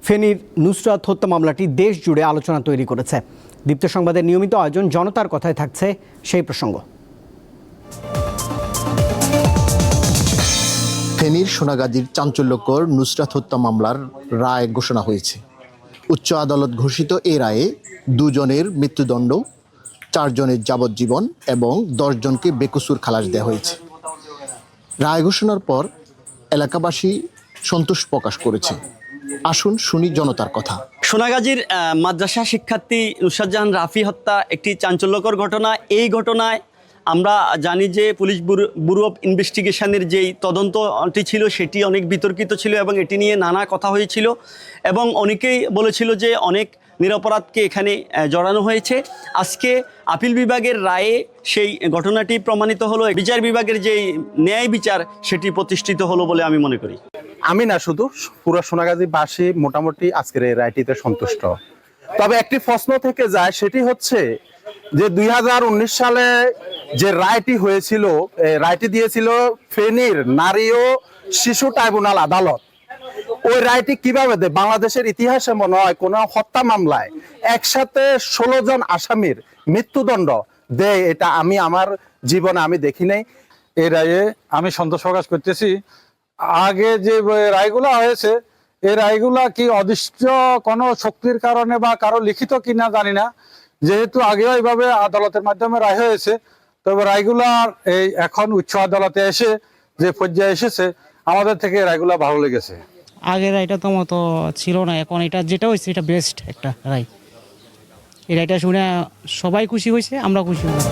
ফেনীর নুসরাত হত্যা মামলাটি দেশ জুড়ে আলোচনা তৈরি করেছে। দীপ্ত সংবাদের নিয়মিত আয়োজন জনতার কথায় থাকছে সেই প্রসঙ্গ। ফেনীর সোনাগাজীর চাঞ্চল্যকর নুসরাত হত্যা মামলার রায় ঘোষণা হয়েছে। উচ্চ আদালত ঘোষিত এই রায়ে 2 জনের মৃত্যুদণ্ড, 4 জনের যাবজ্জীবন এবং 10 জনকে বেকসুর খালাস দেওয়া হয়েছে। রায় ঘোষণার পর এলাকাবাসী সন্তোষ প্রকাশ করেছে। আসুন শুনি জনতার কথা। সোনাগাজীর মাদ্রাসা শিক্ষার্থী নুসরাত জাহান রাফি হত্যা একটি চাঞ্চল্যকর ঘটনা। এই ঘটনায় আমরা জানি যে পুলিশ ব্যুরো অফ ইনভেস্টিগেশনের যেই তদন্তটি ছিল সেটি অনেক বিতর্কিত ছিল এবং এটি নিয়ে নানা কথা হয়েছিল এবং অনেকেই বলেছিল যে অনেক নিরপরাধকে এখানে জড়ানো হয়েছে। আজকে আপিল বিভাগের রায়ে সেই ঘটনাটি প্রমাণিত হলো। বিচার বিভাগের যেই ন্যায় বিচার সেটি প্রতিষ্ঠিত হলো বলে আমি মনে করি। আমি না, শুধু পুরো সোনাগাজীবাসী মোটামুটি আজকের এই রায়টিতে সন্তুষ্ট। তবে একটি প্রশ্ন থেকে যায়, সেটি হচ্ছে যে 2019 সালে যে রায়টি হয়েছিল, রায়টি দিয়েছিল ফেনীর নারী ও শিশু ট্রাইব্যুনাল আদালত। ওই রায়টি কিভাবে দেয়? বাংলাদেশের ইতিহাসে মনে হয় কোনো হত্যা মামলায় একসাথে 16 জন আসামির মৃত্যুদণ্ড দেয়, এটা আমি আমার জীবনে আমি দেখি নাই। এই রায়ে আমি সন্তোষ প্রকাশ করতেছি। আগে যে রায়গুলা হয়েছে, এই রায়গুলা কি অদৃষ্ট কোনো শক্তির কারণে বা কারো লিখিত কিনা জানি না, যেহেতু আগেও এইভাবে আদালতের মাধ্যমে রায় হয়েছে, তবে রায়গুলার এই এখন উচ্চ আদালতে এসে যে পর্যায়ে এসেছে, আমাদের থেকে রায়গুলা ভালো লেগেছে। আগের রায়টা তো মতো ছিল না, এখন এটা যেটা হয়েছে এটা বেস্ট একটা রায়। এই রায়টা শুনে সবাই খুশি হয়েছে, আমরা খুশি হয়েছি।